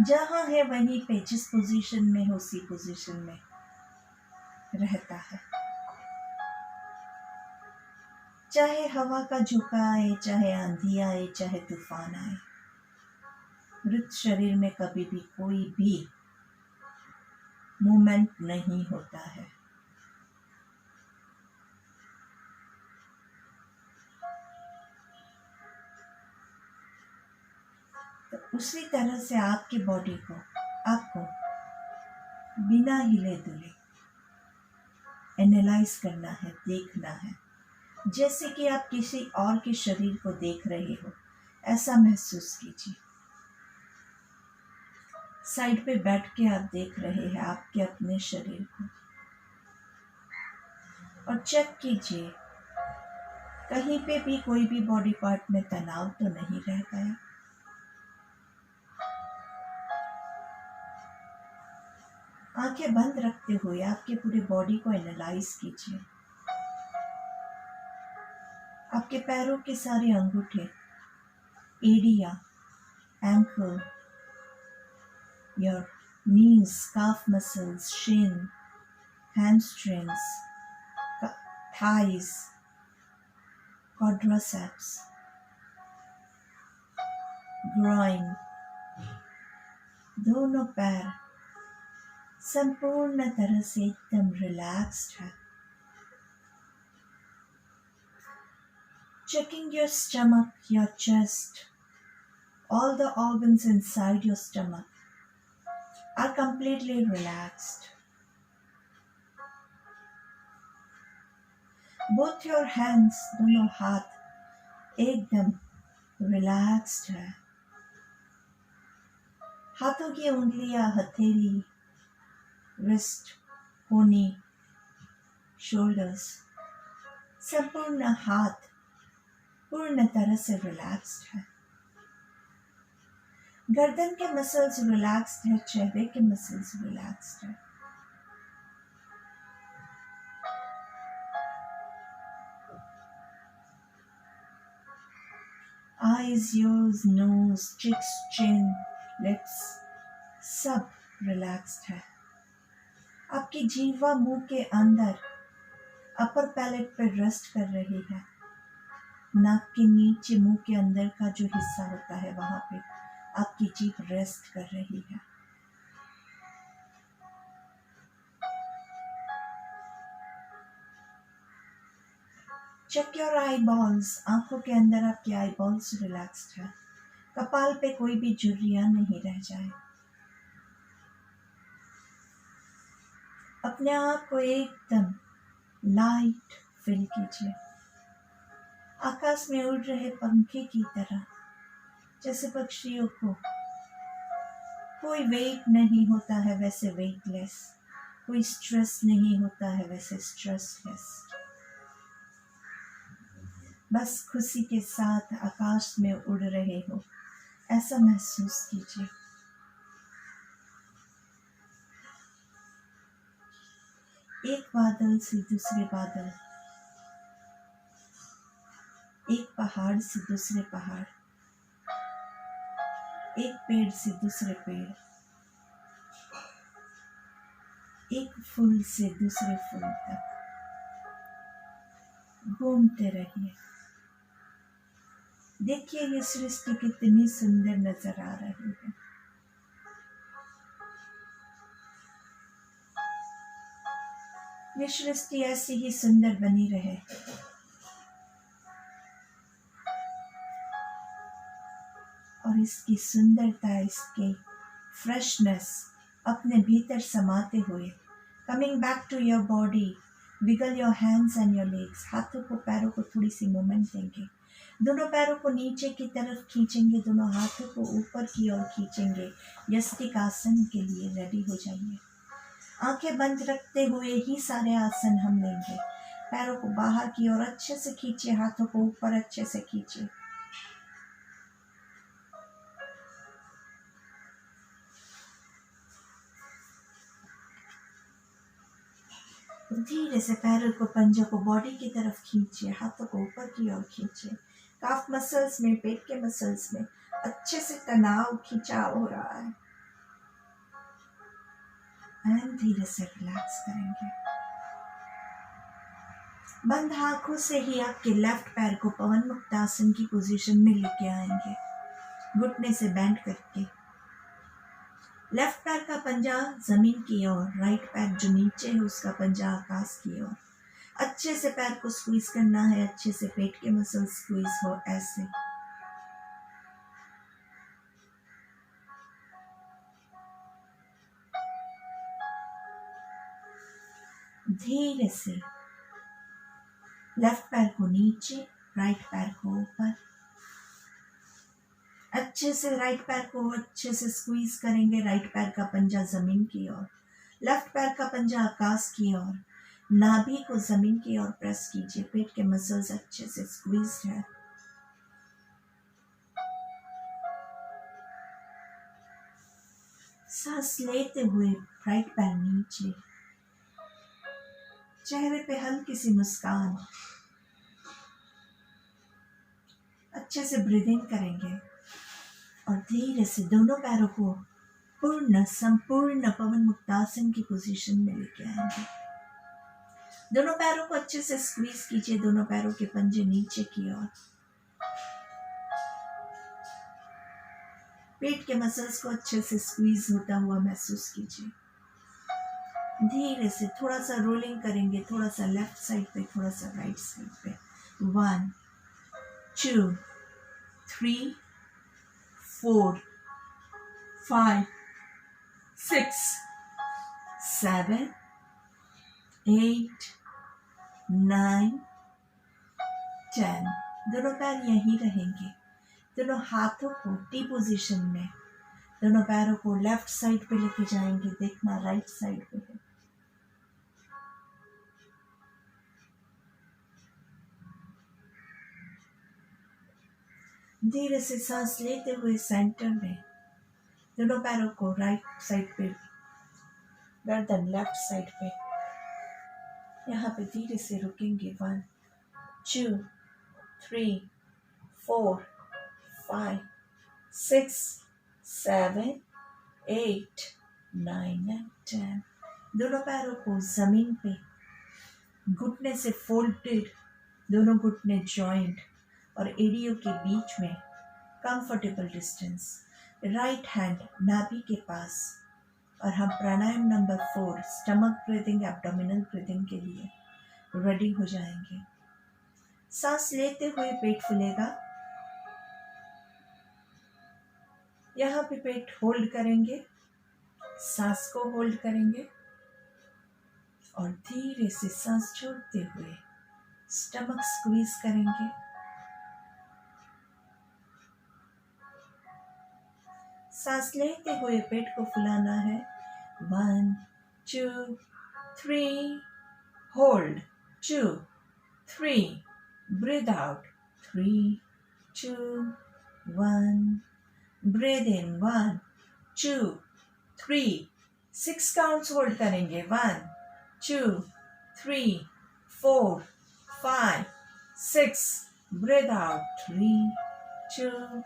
जहां है वहीं पे, जिस पोजीशन में हो उसी पोजीशन में रहता है। चाहे हवा का झोंका आए, चाहे आंधी आए, चाहे तूफान आए, मृत शरीर में कभी भी कोई भी मूवमेंट नहीं होता है। तो उसी तरह से आपकी बॉडी को आपको बिना हिले डुले एनालाइज करना है, देखना है। जैसे कि आप किसी और के शरीर को देख रहे हो, ऐसा महसूस कीजिए। साइड पे बैठ के आप देख रहे हैं आपके अपने शरीर को, और चेक कीजिए कहीं पे भी कोई भी बॉडी पार्ट में तनाव तो नहीं रह गया। आंखें बंद रखते हुए आपके पूरे बॉडी को एनालाइज कीजिए। आपके पैरों के सारे अंगूठे, एड़ियां, ankle, your knees, calf muscles, shin, hamstrings, thighs, quadriceps, groin, दोनों पैर संपूर्ण तरह से एकदम रिलैक्स्ड है। Checking your stomach, your chest, all the organs inside your stomach are completely relaxed. Both your hands, दोनों हाथ एकदम रिलैक्स्ड है। हाथों की उंगलियां, हथेली, रिस्ट, कोनी, शोल्डर्स, संपूर्ण हाथ पूर्ण तरह से रिलैक्स्ड है। गर्दन के मसल्स रिलैक्स्ड है, चेहरे के मसल्स रिलैक्स्ड है। आईज, ईयर्स, नोज, चिक्स, चिन, लिप्स सब रिलैक्स्ड है। आपकी जीवा मुंह के अंदर अपर पैलेट पर रेस्ट कर रही है। नाक के नीचे मुंह के अंदर का जो हिस्सा होता है वहां पे आपकी जीभ रेस्ट कर रही है। चेक योर आई बॉल्स, आंखों के अंदर आपके आई बॉल्स रिलैक्स्ड है। कपाल पे कोई भी झुर्रियां नहीं रह जाए। अपने आप को एकदम लाइट फील कीजिए, आकाश में उड़ रहे पंखे की तरह। जैसे पक्षियों को कोई वेट नहीं होता है वैसे वेटलेस, कोई स्ट्रेस नहीं होता है वैसे स्ट्रेसलेस। बस खुशी के साथ आकाश में उड़ रहे हो ऐसा महसूस कीजिए। एक बादल से दूसरे बादल, एक पहाड़ से दूसरे पहाड़, एक पेड़ से दूसरे पेड़, एक फूल से दूसरे फूल तक घूमते रहिए। देखिए ये सृष्टि कितनी सुंदर नजर आ रही है। ये सृष्टि ऐसी ही सुंदर बनी रहे। और इसकी सुंदरता, इसके फ्रेशनेस अपने भीतर समाते हुए coming back to your body, wiggle your hands and your legs. हाथों को पैरों को थोड़ी सी मूवमेंट देंगे, दोनों पैरों को नीचे की तरफ खींचेंगे, दोनों हाथों को ऊपर की ओर खींचेंगे। यस्तिक आसन के लिए रेडी हो जाइए। आंखें बंद रखते हुए ही सारे आसन हम लेंगे। पैरों को बाहर की ओर अच्छे से खींचिए, हाथों को ऊपर अच्छे से खींचिए। धीरे से पैरों को, पंजों को बॉडी की तरफ खींचिए, हाथों को ऊपर की ओर खींचिए। काफ मसल्स में, पेट के मसल्स में अच्छे से तनाव, खिंचाव हो रहा है। एंड धीरे से रिलैक्स करेंगे। बंद आंखों से ही आपके लेफ्ट पैर को पवन मुक्तासन की पोजीशन में लेके आएंगे, घुटने से बैंड करके। लेफ्ट पैर का पंजा जमीन की ओर, राइट पैर जो नीचे है उसका पंजा आकाश की ओर। अच्छे से पैर को स्क्वीज करना है, अच्छे से पेट के मसल स्क्वीज हो ऐसे। धीरे से लेफ्ट पैर को नीचे, राइट पैर को ऊपर। अच्छे से राइट पैर को अच्छे से स्क्वीज करेंगे, राइट पैर का पंजा जमीन की ओर, लेफ्ट पैर का पंजा आकाश की ओर। नाभि को जमीन की ओर प्रेस कीजिए, पेट के मसल्स अच्छे से स्क्वीज है। सांस लेते हुए राइट पैर नीचे, चेहरे पे हल्की सी मुस्कान। अच्छे से ब्रीदिंग करेंगे और धीरे से दोनों पैरों को पूर्ण संपूर्ण पवन मुक्तासन की पोजीशन में लेके आएंगे। दोनों पैरों को अच्छे से स्क्वीज कीजिए, दोनों पैरों के पंजे नीचे की ओर। पेट के मसल्स को अच्छे से स्क्वीज होता हुआ महसूस कीजिए। धीरे से थोड़ा सा रोलिंग करेंगे, थोड़ा सा लेफ्ट साइड पे, थोड़ा सा राइट साइड पे। 1 2 3 4 5 6 7 8 9 10। दोनों पैर यहीं रहेंगे। दोनों हाथों को टी पोजीशन में, दोनों पैरों को लेफ्ट साइड पे लेके जाएंगे। देखना राइट साइड पे है। धीरे से सांस लेते हुए सेंटर में दोनों पैरों को राइट साइड पे, गर्दन लेफ्ट साइड पे, यहाँ पे धीरे से रुकेंगे। 1 2 3 4 5 6 7 8 9 and 10। दोनों पैरों को जमीन पे घुटने से फोल्डेड, दोनों घुटने जॉइंट और एड़ियों के बीच में कंफर्टेबल डिस्टेंस, राइट हैंड नाभि के पास। और हम pranayama number 4 stomach breathing, abdominal breathing के लिए रेडी हो जाएंगे। सांस लेते हुए पेट फूलेगा, यहाँ पे पेट होल्ड करेंगे, सांस को होल्ड करेंगे और धीरे से सांस छोड़ते हुए स्टमक स्क्वीज करेंगे। सांस लेते हुए पेट को फुलाना है। 1 2 3 hold, 2 3 breathe out, 3 2 1 breathe in, 1 2 3 6 counts hold करेंगे। 1 2 3 4 5 6 ब्रीथ आउट, 3 2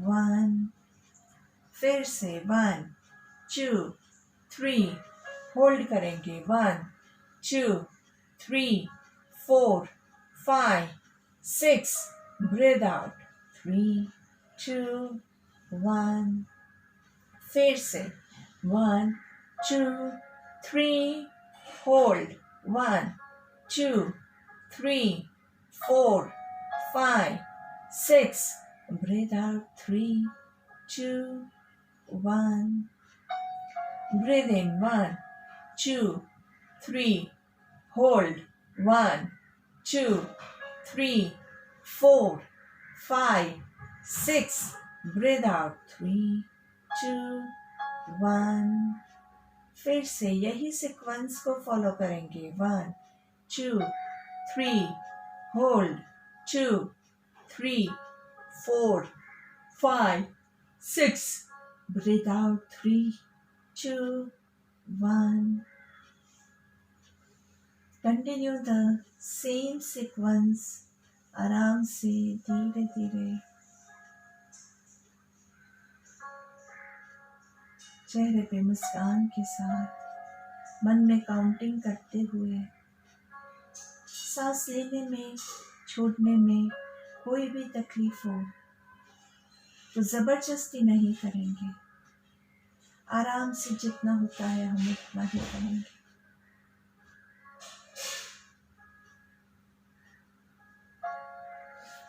1 फिर से 1 2 3 होल्ड करेंगे। 1 2 3 4 5 6 ब्रीथ आउट, 3 2 1 फिर से 1 2 3 hold, 1 2 3 4 5 6 breathe out, 3 2 1 breathe in, 1 2 3 hold, 1 2 3 4 5 6 breathe out, 3 2 1 फिर से यही सीक्वेंस को फॉलो करेंगे। 1 2 3 hold, 2 3 4 5 6 breathe out, 3 2 1 continue the same sequence। आराम से धीरे धीरे चेहरे पे मुस्कान के साथ मन में काउंटिंग करते हुए सांस लेने में छोड़ने में कोई भी तकलीफ हो तो जबरदस्ती नहीं करेंगे, आराम से जितना होता है हम उतना ही करेंगे।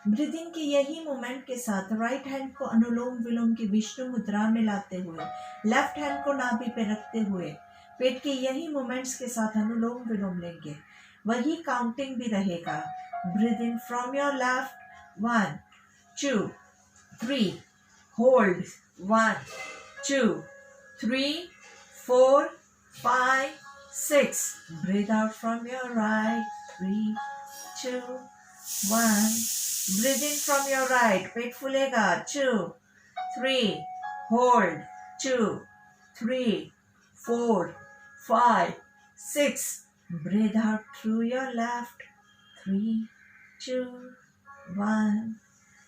ब्रीदिंग के यही मोमेंट के साथ राइट हैंड को अनुलोम विलोम की विष्णु मुद्रा में लाते हुए लेफ्ट हैंड को नाभि पे रखते हुए पेट के यही मोमेंट्स के साथ अनुलोम विलोम लेंगे। वही काउंटिंग भी रहेगा। Breathe in from your left, 1 2 3 hold, 1 2 3 4 5 6 breathe out from your right, 3 2 1 breathe in from your right, पेट फूलेगा, 2 3 hold, 2 3 4 5 6 breathe out through your left, 3 2 1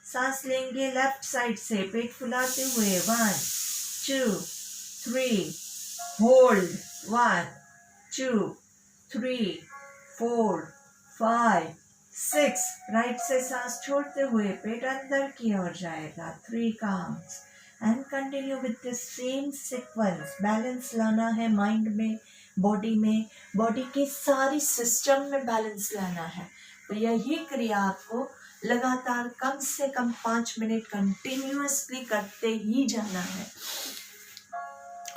सांस लेंगे लेफ्ट साइड से पेट फुलाते हुए, 1 2 3 hold, 1 2 3 4 5 6 राइट से सांस छोड़ते हुए पेट अंदर की ओर जाएगा, 3 counts and continue with the same sequence. Balance लाना है माइंड में, बॉडी के सारी सिस्टम में बैलेंस लाना है। तो यही क्रिया आपको लगातार कम से कम 5 मिनट कंटिन्यूअसली करते ही जाना है।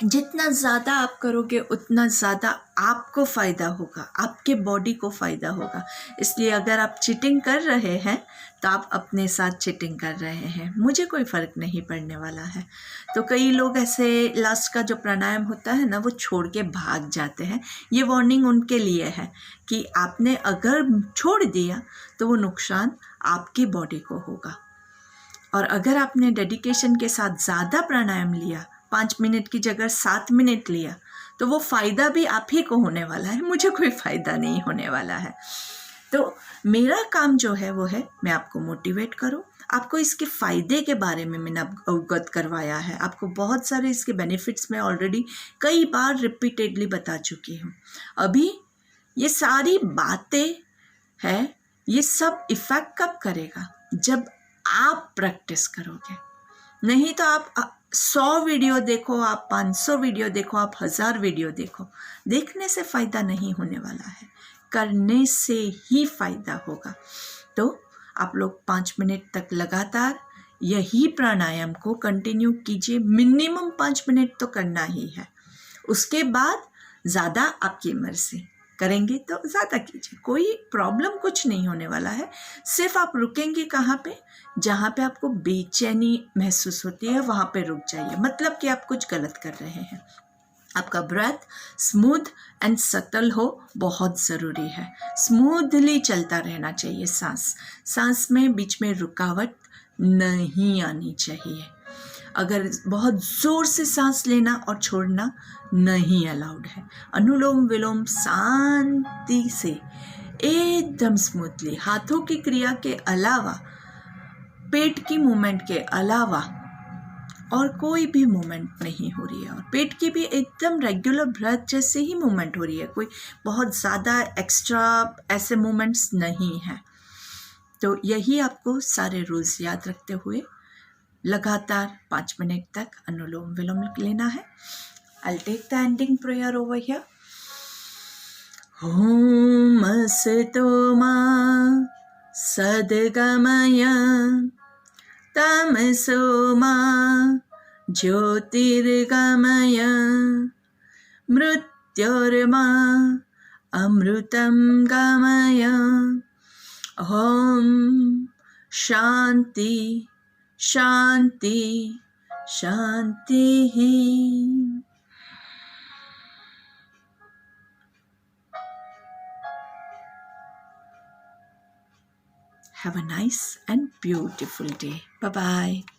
जितना ज़्यादा आप करोगे उतना ज़्यादा आपको फ़ायदा होगा, आपके बॉडी को फ़ायदा होगा। इसलिए अगर आप चीटिंग कर रहे हैं तो आप अपने साथ चीटिंग कर रहे हैं, मुझे कोई फ़र्क नहीं पड़ने वाला है। तो कई लोग ऐसे लास्ट का जो प्राणायाम होता है ना वो छोड़ के भाग जाते हैं। ये वार्निंग उनके लिए है कि आपने अगर छोड़ दिया तो वो नुकसान आपकी बॉडी को होगा। और अगर आपने डेडिकेशन के साथ ज़्यादा प्राणायाम लिया, 5 मिनट की जगह 7 मिनट लिया, तो वो फ़ायदा भी आप ही को होने वाला है, मुझे कोई फ़ायदा नहीं होने वाला है। तो मेरा काम जो है वो है मैं आपको मोटिवेट करूं, आपको इसके फ़ायदे के बारे में मैंने अवगत करवाया है, आपको बहुत सारे इसके बेनिफिट्स मैं ऑलरेडी कई बार रिपीटेडली बता चुकी हूँ। अभी ये सारी बातें हैं, ये सब इफ़ेक्ट कब करेगा? जब आप प्रैक्टिस करोगे। नहीं तो आप 100 वीडियो देखो, आप 500 वीडियो देखो, आप 1000 वीडियो देखो, देखने से फ़ायदा नहीं होने वाला है, करने से ही फ़ायदा होगा। तो आप लोग 5 मिनट तक लगातार यही प्राणायाम को कंटिन्यू कीजिए। मिनिमम 5 मिनट तो करना ही है, उसके बाद ज़्यादा आपकी मर्ज़ी, करेंगे तो ज़्यादा कीजिए, कोई प्रॉब्लम कुछ नहीं होने वाला है। सिर्फ आप रुकेंगे कहाँ पे? जहाँ पे आपको बेचैनी महसूस होती है वहाँ पे रुक जाइए, मतलब कि आप कुछ गलत कर रहे हैं। आपका ब्रेथ स्मूथ एंड सटल हो, बहुत ज़रूरी है। स्मूथली चलता रहना चाहिए, सांस में बीच में रुकावट नहीं आनी चाहिए। अगर बहुत ज़ोर से सांस लेना और छोड़ना नहीं अलाउड है। अनुलोम विलोम शांति से एकदम स्मूथली, हाथों की क्रिया के अलावा, पेट की मूवमेंट के अलावा और कोई भी मूवमेंट नहीं हो रही है, और पेट की भी एकदम रेगुलर ब्रेथ जैसे ही मूवमेंट हो रही है, कोई बहुत ज़्यादा एक्स्ट्रा ऐसे मूवमेंट्स नहीं हैं। तो यही आपको सारे रूल्स याद रखते हुए लगातार 5 मिनट तक अनुलोम विलोम लेना है। I'll take the ending prayer over here. Om Asato Ma Sadgamaya Tamaso Ma Jyotirgamaya Mrityorma Amrutam Gamaya. Om Shanti Shanti Shanti. Have a nice and beautiful day. Bye-bye.